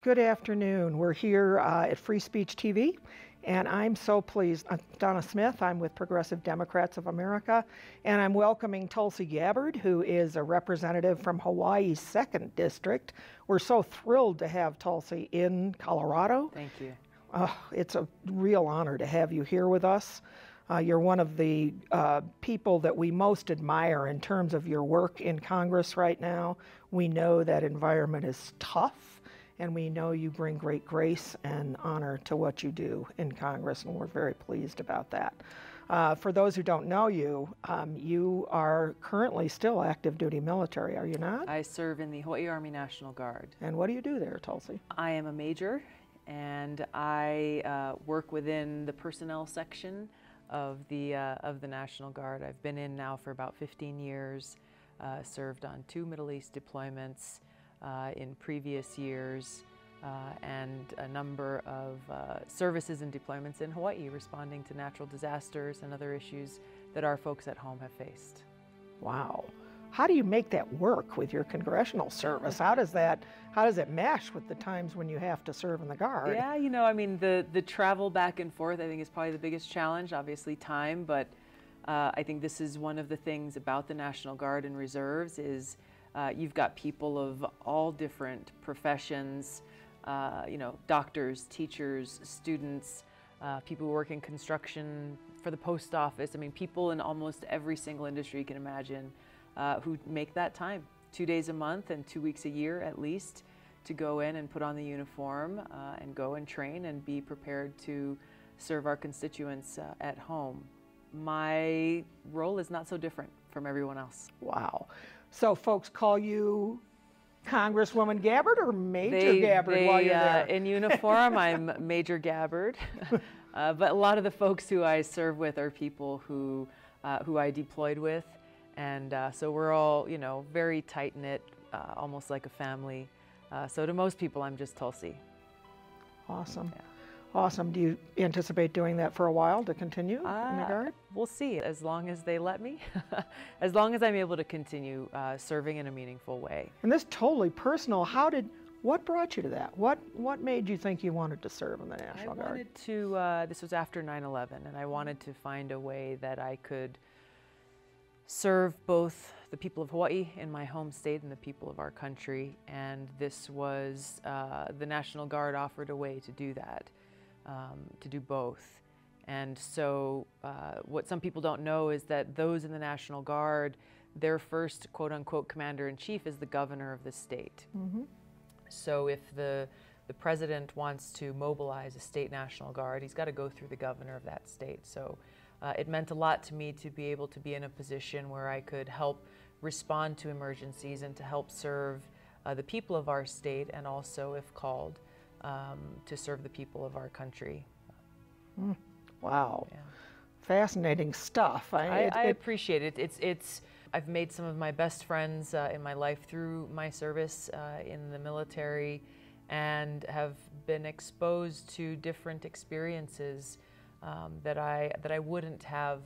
Good afternoon. We're here at Free Speech TV, and I'm so pleased. I'm Donna Smith. I'm with Progressive Democrats of America, and I'm welcoming Tulsi Gabbard, who is a representative from Hawaii's 2nd District. We're so thrilled to have Tulsi in Colorado. Thank you. It's a real honor to have you here with us. You're one of the people that we most admire in terms of your work in Congress right now. We know that environment is tough, and we know you bring great grace and honor to what you do in Congress, and we're very pleased about that. For those who don't know you, you are currently still active duty military, are you not? I serve in the Hawaii Army National Guard. And what do you do there, Tulsi? I am a major, and I work within the personnel section of the National Guard. I've been in now for about 15 years, served on 2 Middle East deployments in previous years, and a number of services and deployments in Hawaii, responding to natural disasters and other issues that our folks at home have faced. Wow. How do you make that work with your congressional service? How does it mesh with the times when you have to serve in the Guard? Yeah, you know, I mean, the travel back and forth, I think, is probably the biggest challenge, obviously time, but I think this is one of the things about the National Guard and Reserves is you've got people of all different professions, you know, doctors, teachers, students, people who work in construction, for the post office. I mean, people in almost every single industry you can imagine who make that time, 2 days a month and 2 weeks a year at least, to go in and put on the uniform and go and train and be prepared to serve our constituents at home. My role is not so different from everyone else. Wow. So folks call you Congresswoman Gabbard or Major Gabbard while you're there? In uniform, I'm Major Gabbard. But a lot of the folks who I serve with are people who I deployed with. And so we're all, you know, very tight-knit, almost like a family. So to most people, I'm just Tulsi. Awesome. Yeah. Awesome. Do you anticipate doing that for a while to continue in the Guard? We'll see, as long as they let me, as long as I'm able to continue serving in a meaningful way. And this totally personal. What brought you to that? What made you think you wanted to serve in the National Guard? I wanted to, this was after 9/11, and I wanted to find a way that I could serve both the people of Hawaii in my home state and the people of our country, and this was, the National Guard offered a way to do that. To do both. And so what some people don't know is that those in the National Guard, their first quote-unquote commander-in-chief is the governor of the state. Mm-hmm. So if the president wants to mobilize a state National Guard, he's got to go through the governor of that state. So it meant a lot to me to be able to be in a position where I could help respond to emergencies and to help serve the people of our state, and also, if called, to serve the people of our country. Wow. Yeah. Fascinating stuff. I appreciate it. I've made some of my best friends in my life through my service in the military, and have been exposed to different experiences that I wouldn't have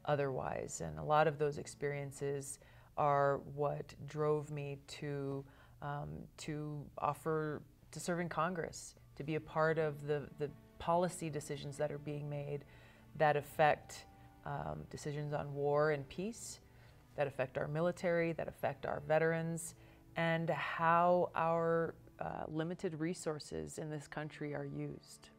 otherwise. And a lot of those experiences are what drove me to serve in Congress, to be a part of the policy decisions that are being made that affect decisions on war and peace, that affect our military, that affect our veterans, and how our limited resources in this country are used.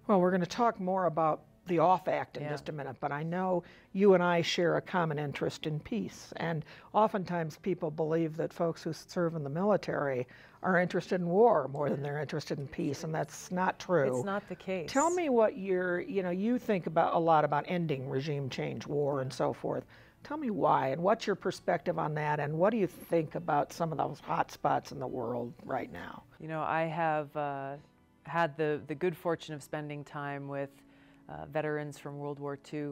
Well, we're going to talk more about the OFF Act in just a minute, but I know you and I share a common interest in peace, and oftentimes people believe that folks who serve in the military are interested in war more than they're interested in peace, and that's not true. It's not the case. Tell me what you think about a lot about ending regime change, war, and so forth. Tell me why, and what's your perspective on that, and what do you think about some of those hot spots in the world right now? You know, I have had the good fortune of spending time with veterans from World War II,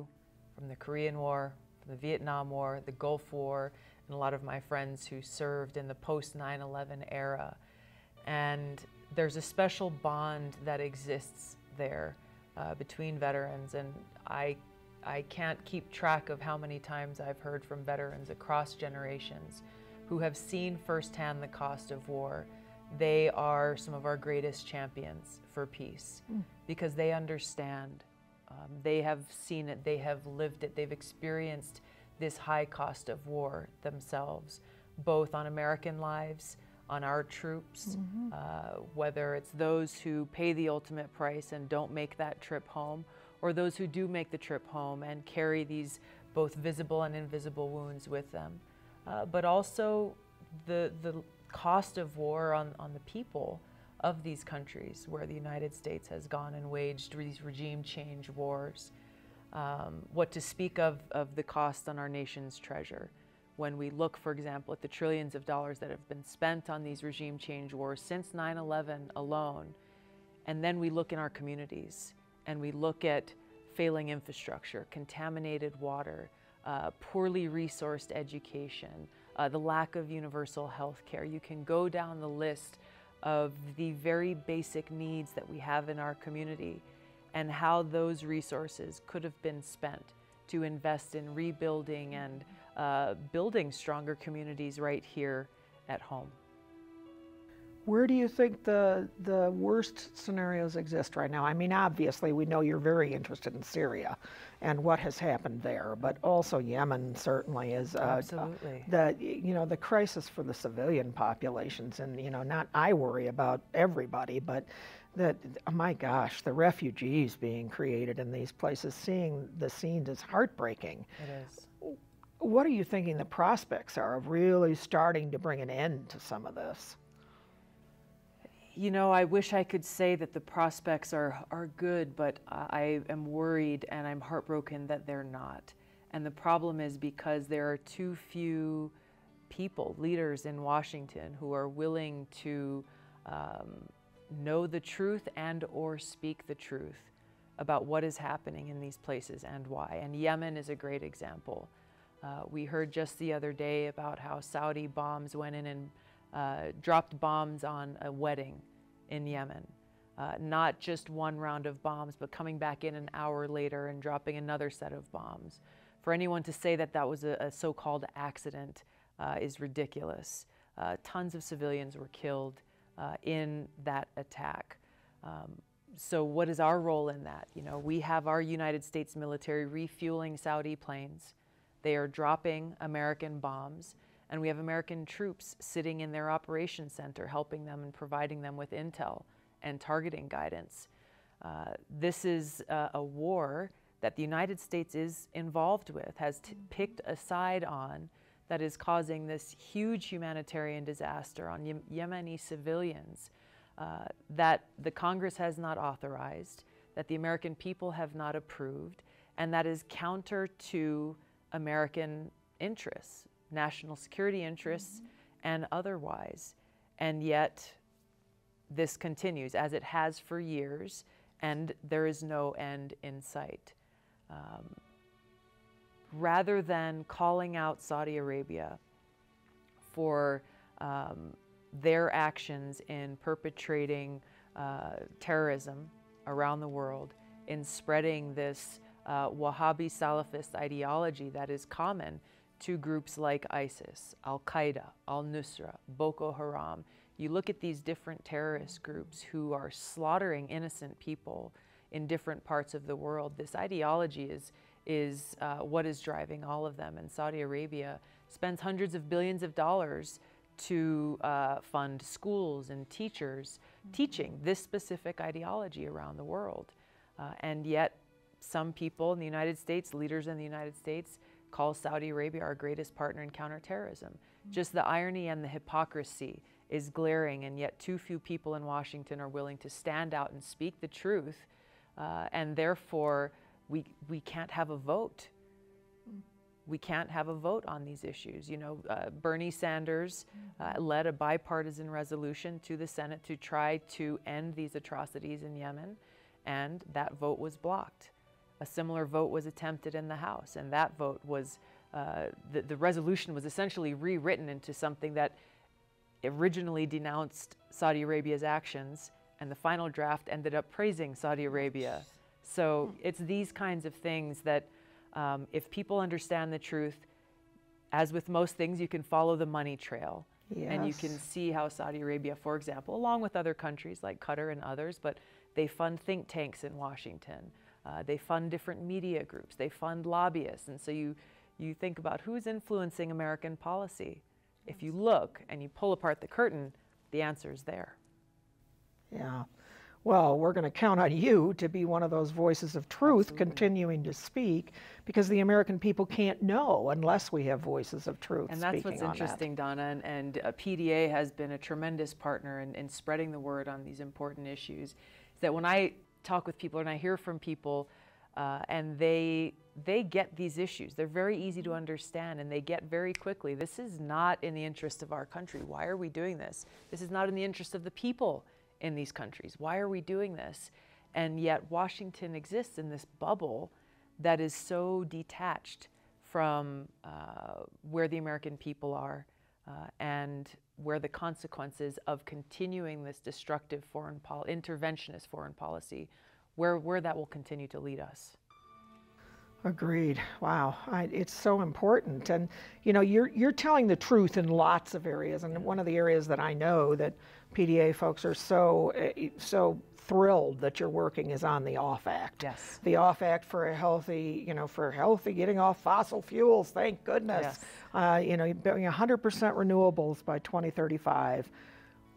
from the Korean War, from the Vietnam War, the Gulf War, and a lot of my friends who served in the post-9/11 era. And there's a special bond that exists there between veterans, and I can't keep track of how many times I've heard from veterans across generations who have seen firsthand the cost of war they are some of our greatest champions for peace because they understand, they have seen it, they have lived it, they've experienced this high cost of war themselves, both on American lives, on our troops, whether it's those who pay the ultimate price and don't make that trip home, or those who do make the trip home and carry these both visible and invisible wounds with them. But also the cost of war on the people of these countries where the United States has gone and waged these regime change wars. What to speak of the cost on our nation's treasure. When we look, for example, at the trillions of dollars that have been spent on these regime change wars since 9/11 alone, and then we look in our communities and we look at failing infrastructure, contaminated water, poorly resourced education, the lack of universal health care. You can go down the list of the very basic needs that we have in our community and how those resources could have been spent to invest in rebuilding and building stronger communities right here at home. Where do you think the worst scenarios exist right now? I mean, obviously, we know you're very interested in Syria and what has happened there, but also Yemen certainly is Absolutely. the crisis for the civilian populations. And not I worry about everybody, but that, oh my gosh, the refugees being created in these places, seeing the scenes is heartbreaking. It is. What are you thinking the prospects are of really starting to bring an end to some of this? I wish I could say that the prospects are good, but I am worried and I'm heartbroken that they're not. And the problem is because there are too few people, leaders in Washington, who are willing to know the truth and or speak the truth about what is happening in these places and why. And Yemen is a great example. We heard just the other day about how Saudi bombs went in and dropped bombs on a wedding in Yemen. Not just one round of bombs, but coming back in an hour later and dropping another set of bombs. For anyone to say that that was a so-called accident is ridiculous. Tons of civilians were killed in that attack. So what is our role in that? We have our United States military refueling Saudi planes. They are dropping American bombs. And we have American troops sitting in their operations center, helping them and providing them with intel and targeting guidance. This is a war that the United States is involved with, has picked a side on, that is causing this huge humanitarian disaster on Yemeni civilians that the Congress has not authorized, that the American people have not approved, and that is counter to American interests, national security interests, and otherwise. And yet this continues as it has for years, and there is no end in sight. Rather than calling out Saudi Arabia for their actions in perpetrating terrorism around the world, in spreading this Wahhabi Salafist ideology that is common to groups like ISIS, Al-Qaeda, Al-Nusra, Boko Haram. You look at these different terrorist groups who are slaughtering innocent people in different parts of the world. This ideology is what is driving all of them. And Saudi Arabia spends hundreds of billions of dollars to fund schools and teachers teaching this specific ideology around the world. And yet some people in the United States, leaders in the United States, call Saudi Arabia our greatest partner in counterterrorism. Just the irony and the hypocrisy is glaring, and yet too few people in Washington are willing to stand out and speak the truth, and therefore we can't have a vote. We can't have a vote on these issues. Bernie Sanders led a bipartisan resolution to the Senate to try to end these atrocities in Yemen, and that vote was blocked. A similar vote was attempted in the House, and that vote was, the resolution was essentially rewritten into something that originally denounced Saudi Arabia's actions, and the final draft ended up praising Saudi Arabia. So it's these kinds of things that if people understand the truth, as with most things, you can follow the money trail. And you can Yes. see how Saudi Arabia, for example, along with other countries like Qatar and others, but they fund think tanks in Washington. They fund different media groups. They fund lobbyists. And so you think about who's influencing American policy. If you look and you pull apart the curtain, the answer is there. Yeah. Well, we're going to count on you to be one of those voices of truth, Absolutely. continuing to speak, because the American people can't know unless we have voices of truth And that's speaking what's on interesting, Donna, and PDA has been a tremendous partner in spreading the word on these important issues. Is that when I talk with people and I hear from people, and they get these issues, they're very easy to understand, and they get very quickly, this is not in the interest of our country. Why are we doing this? This is not in the interest of the people in these countries. Why are we doing this? And yet Washington exists in this bubble that is so detached from where the American people are and where the consequences of continuing this destructive interventionist foreign policy, where that will continue to lead us. Agreed. Wow, it's so important. And you know, you're telling the truth in lots of areas. And one of the areas that I know that PDA folks are so thrilled that you're working is on the OFF Act. Yes. The OFF Act for a healthy, getting off fossil fuels. Thank goodness. Yes. 100% renewables by 2035.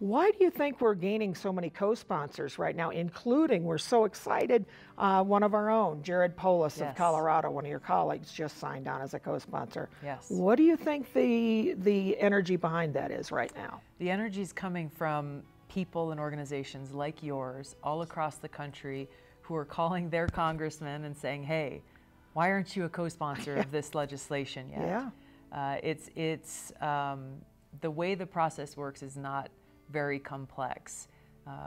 Why do you think we're gaining so many co-sponsors right now, including, we're so excited, one of our own, Jared Polis of Yes. Colorado, one of your colleagues, just signed on as a co-sponsor. Yes. What do you think the energy behind that is right now? The energy is coming from people and organizations like yours all across the country who are calling their congressmen and saying, hey, why aren't you a co-sponsor of this legislation yet? Yeah. The way the process works is not very complex,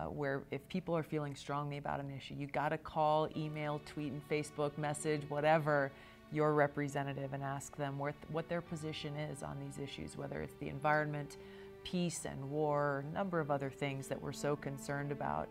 where if people are feeling strongly about an issue, you got to call, email, tweet, and Facebook message, whatever, your representative and ask them what their position is on these issues, whether it's the environment, peace and war, a number of other things that we're so concerned about.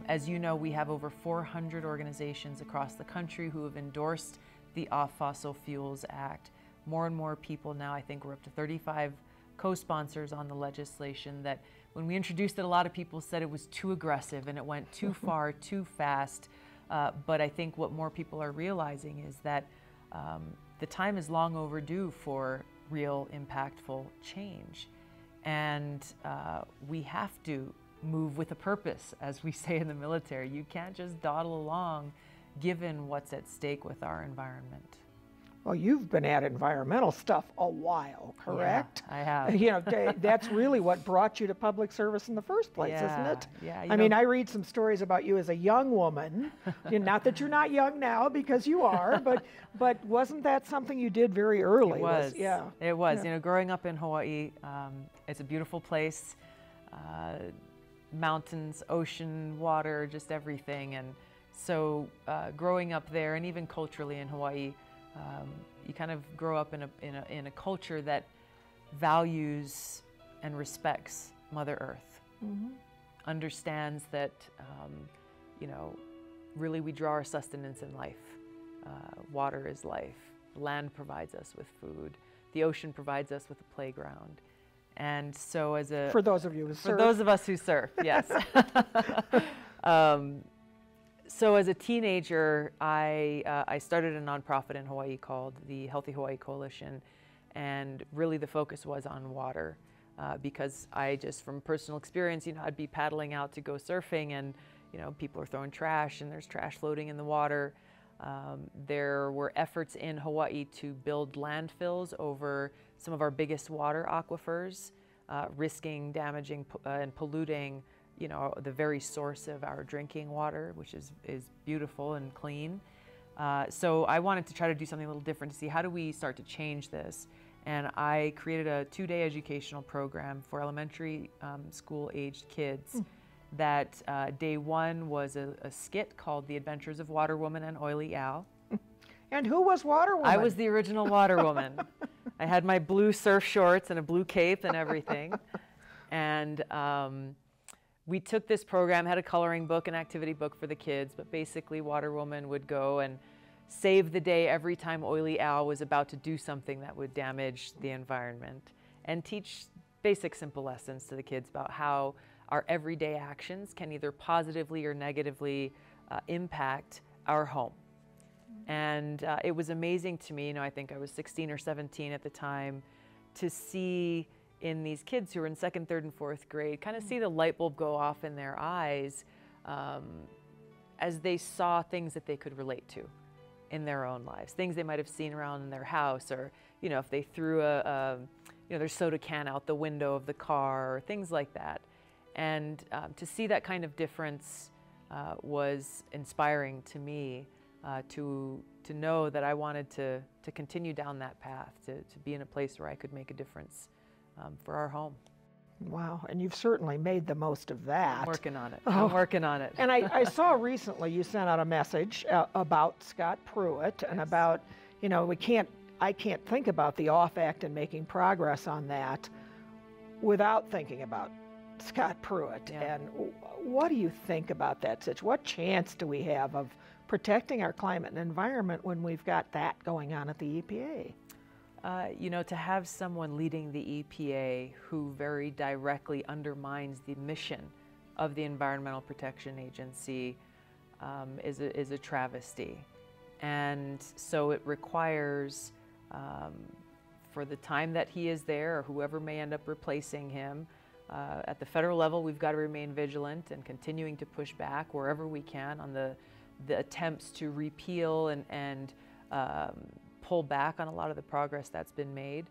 As you know, we have over 400 organizations across the country who have endorsed the Off Fossil Fuels Act. More and more people now, I think we're up to 35 co-sponsors on the legislation that when we introduced it, a lot of people said it was too aggressive and it went too far, too fast. But I think what more people are realizing is that the time is long overdue for real impactful change. And we have to move with a purpose, as we say in the military. You can't just dawdle along given what's at stake with our environment. Well, you've been at environmental stuff a while, correct? Yeah, I have. That's really what brought you to public service in the first place, isn't it? Yeah. I mean, I read some stories about you as a young woman. Not that you're not young now, because you are, but wasn't that something you did very early? It was. Yeah. It was. Yeah. Growing up in Hawaii, it's a beautiful place. Mountains, ocean, water, just everything. And so growing up there, and even culturally in Hawaii, you kind of grow up in a culture that values and respects Mother Earth, understands that really we draw our sustenance in life. Water is life. Land provides us with food. The ocean provides us with a playground. And so for those of you who surf. For those of us who surf, yes. So as a teenager, I started a nonprofit in Hawaii called the Healthy Hawaii Coalition, and really the focus was on water, because I just, from personal experience, I'd be paddling out to go surfing, and people are throwing trash, and there's trash floating in the water. There were efforts in Hawaii to build landfills over some of our biggest water aquifers, risking damaging and polluting the very source of our drinking water, which is beautiful and clean. So I wanted to try to do something a little different to see how do we start to change this. And I created a 2-day educational program for elementary school-aged kids. That day one was a skit called The Adventures of Water Woman and Oily Al. And who was Water Woman? I was the original Water Woman. I had my blue surf shorts and a blue cape and everything. And we took this program, had a coloring book, an activity book for the kids, but basically Water Woman would go and save the day every time Oily Al was about to do something that would damage the environment, and teach basic, simple lessons to the kids about how our everyday actions can either positively or negatively impact our home. And it was amazing to me, I think I was 16 or 17 at the time, to see in these kids who were in 2nd, 3rd, and 4th grade, kind of see the light bulb go off in their eyes as they saw things that they could relate to in their own lives, things they might have seen around in their house, or if they threw their soda can out the window of the car, or things like that. And to see that kind of difference was inspiring to me, to know that I wanted to continue down that path, to be in a place where I could make a difference for our home. Wow, and you've certainly made the most of that. I'm working on it. I'm working on it. And I saw recently you sent out a message about Scott Pruitt and about, I can't think about the OFF Act and making progress on that without thinking about Scott Pruitt. Yeah. And what do you think about that situation? What chance do we have of protecting our climate and environment when we've got that going on at the EPA? To have someone leading the EPA who very directly undermines the mission of the Environmental Protection Agency is a travesty. And so it requires, for the time that he is there, or whoever may end up replacing him, at the federal level, we've got to remain vigilant and continuing to push back wherever we can on the attempts to repeal and pull back on a lot of the progress that's been made.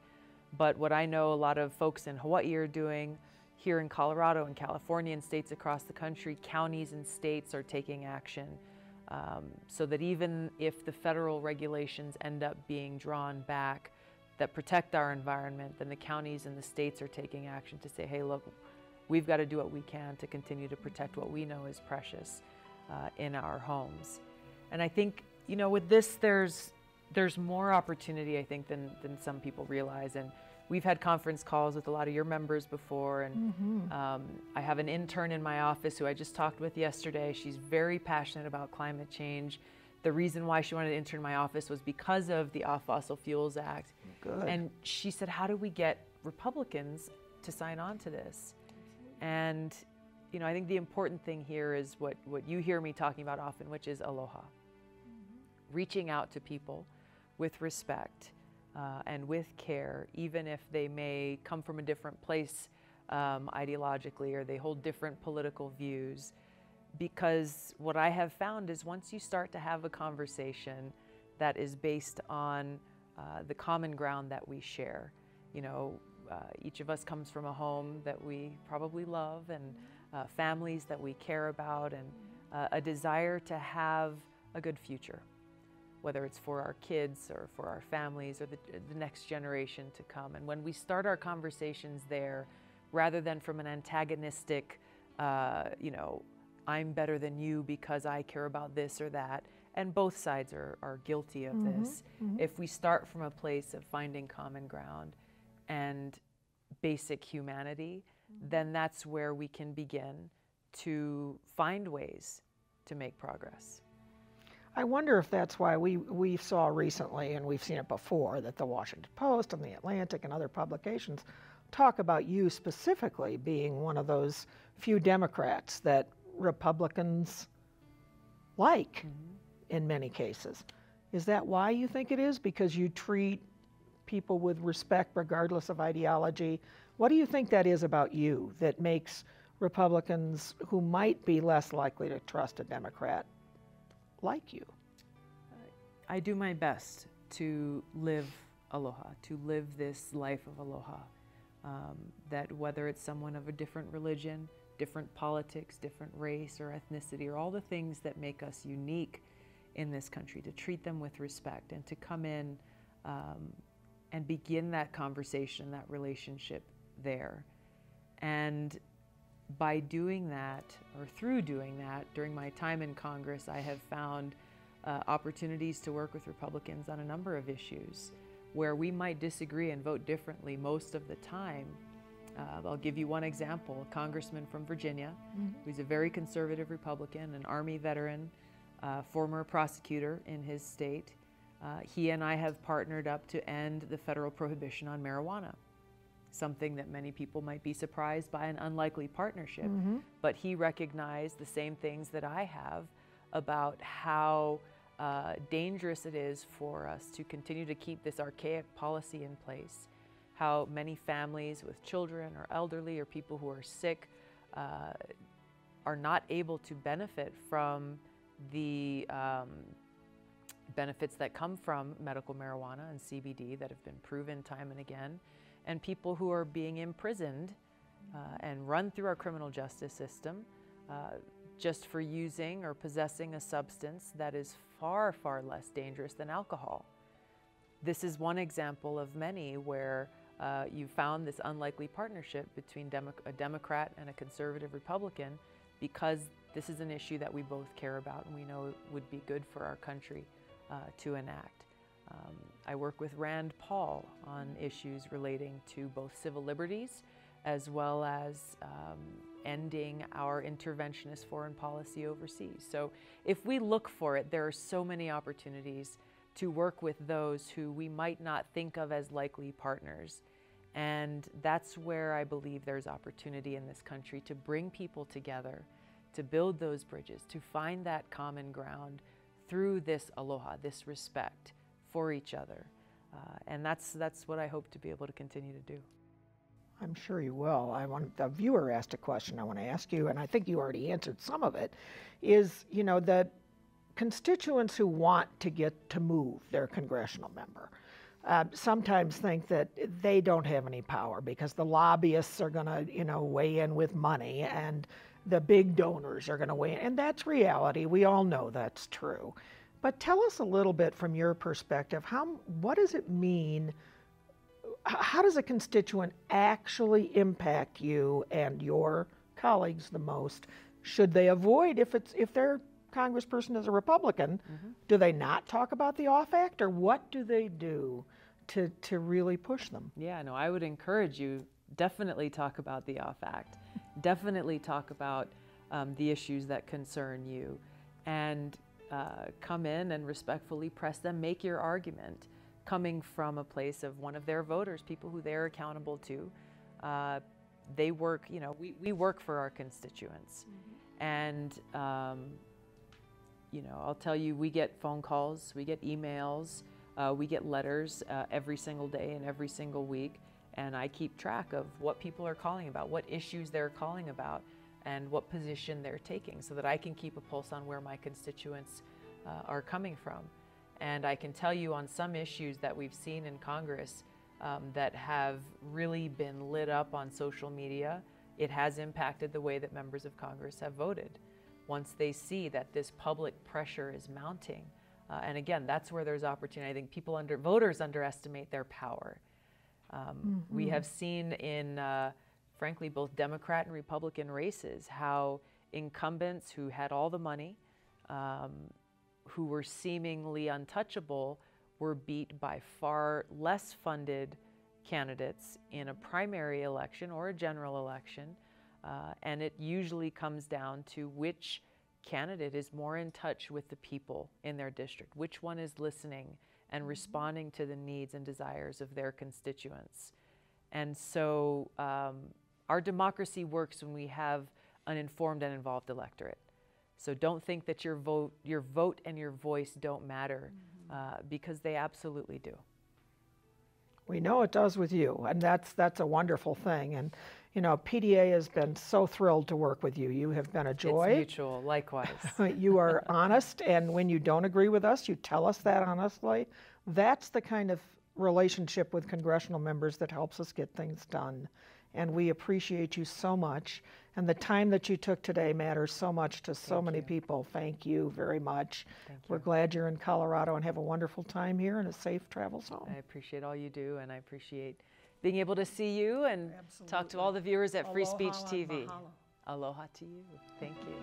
But what I know a lot of folks in Hawaii are doing, here in Colorado and California and states across the country, counties and states are taking action so that even if the federal regulations end up being drawn back that protect our environment, then the counties and the states are taking action to say, hey, look, we've got to do what we can to continue to protect what we know is precious in our homes. And I think, with this, there's more opportunity, I think, than some people realize. And we've had conference calls with a lot of your members before. And I have an intern in my office who I just talked with yesterday. She's very passionate about climate change. The reason why she wanted to intern in my office was because of the Off Fossil Fuels Act. Good. And she said, how do we get Republicans to sign on to this? And, I think the important thing here is what you hear me talking about often, which is aloha. Reaching out to people with respect and with care, even if they may come from a different place ideologically, or they hold different political views. Because what I have found is once you start to have a conversation that is based on the common ground that we share, each of us comes from a home that we probably love, and families that we care about, and a desire to have a good future, whether it's for our kids or for our families or the next generation to come. And when we start our conversations there, rather than from an antagonistic, I'm better than you because I care about this or that, and both sides are guilty of this. If we start from a place of finding common ground and basic humanity, then that's where we can begin to find ways to make progress. I wonder if that's why we saw recently, and we've seen it before, that the Washington Post and the Atlantic and other publications talk about you specifically being one of those few Democrats that Republicans like in many cases. Is that why you think it is? Because you treat people with respect regardless of ideology? What do you think that is about you that makes Republicans who might be less likely to trust a Democrat like you? I do my best to live aloha, to live this life of aloha. That whether it's someone of a different religion, different politics, different race or ethnicity, or all the things that make us unique in this country, to treat them with respect and to come in and begin that conversation, that relationship there. And by doing that, or through doing that, during my time in Congress, I have found opportunities to work with Republicans on a number of issues where we might disagree and vote differently most of the time. I'll give you one example. A congressman from Virginia, who's a very conservative Republican, an Army veteran, former prosecutor in his state. He and I have partnered up to end the federal prohibition on marijuana. something that many people might be surprised by, an unlikely partnership. But he recognized the same things that I have about how dangerous it is for us to continue to keep this archaic policy in place, how many families with children or elderly or people who are sick are not able to benefit from the benefits that come from medical marijuana and CBD that have been proven time and again, and people who are being imprisoned and run through our criminal justice system just for using or possessing a substance that is far, far less dangerous than alcohol. This is one example of many where you found this unlikely partnership between a Democrat and a conservative Republican, because this is an issue that we both care about and we know it would be good for our country to enact. I work with Rand Paul on issues relating to both civil liberties as well as ending our interventionist foreign policy overseas. So if we look for it, there are so many opportunities to work with those who we might not think of as likely partners. And that's where I believe there's opportunity in this country to bring people together, to build those bridges, to find that common ground through this aloha, this respect for each other. And that's what I hope to be able to continue to do. I'm sure you will. The viewer asked a question I want to ask you, and I think you already answered some of it, is, you know, that constituents who want to move their congressional member sometimes think that they don't have any power because the lobbyists are going to, you know, weigh in with money and the big donors are going to weigh in. And that's reality. We all know that's true. But tell us a little bit from your perspective, what does it mean? How does a constituent actually impact you and your colleagues the most? Should they avoid, if their congressperson is a Republican, do they not talk about the OFF Act, or what do they do to really push them? Yeah, no, I would encourage you, definitely talk about the OFF Act. Definitely talk about the issues that concern you, and come in and respectfully press them, make your argument, coming from a place of one of their voters, people who they're accountable to. They work, you know, we work for our constituents. And, you know, I'll tell you, we get phone calls, we get emails, we get letters every single day and every single week. And I keep track of what people are calling about, what issues they're calling about, and what position they're taking, so that I can keep a pulse on where my constituents are coming from. And I can tell you on some issues that we've seen in Congress that have really been lit up on social media, it has impacted the way that members of Congress have voted. Once they see that this public pressure is mounting, and again, that's where there's opportunity. I think voters underestimate their power. We have seen in, frankly, both Democrat and Republican races, how incumbents who had all the money, who were seemingly untouchable, were beat by far less funded candidates in a primary election or a general election. And it usually comes down to which candidate is more in touch with the people in their district, which one is listening and responding to the needs and desires of their constituents. And so our democracy works when we have an informed and involved electorate. So don't think that your vote and your voice don't matter, because they absolutely do. We know it does with you, and that's a wonderful thing. And you know, PDA has been so thrilled to work with you. You have been a joy. It's mutual, likewise. You are honest, and when you don't agree with us, you tell us that honestly. That's the kind of relationship with congressional members that helps us get things done. And we appreciate you so much. And the time that you took today matters so much to so many people. Thank you very much. We're glad you're in Colorado, and have a wonderful time here and a safe travels home. I appreciate all you do, and I appreciate being able to see you and talk to all the viewers at Free Speech TV. Mahalo. Aloha to you. Thank you.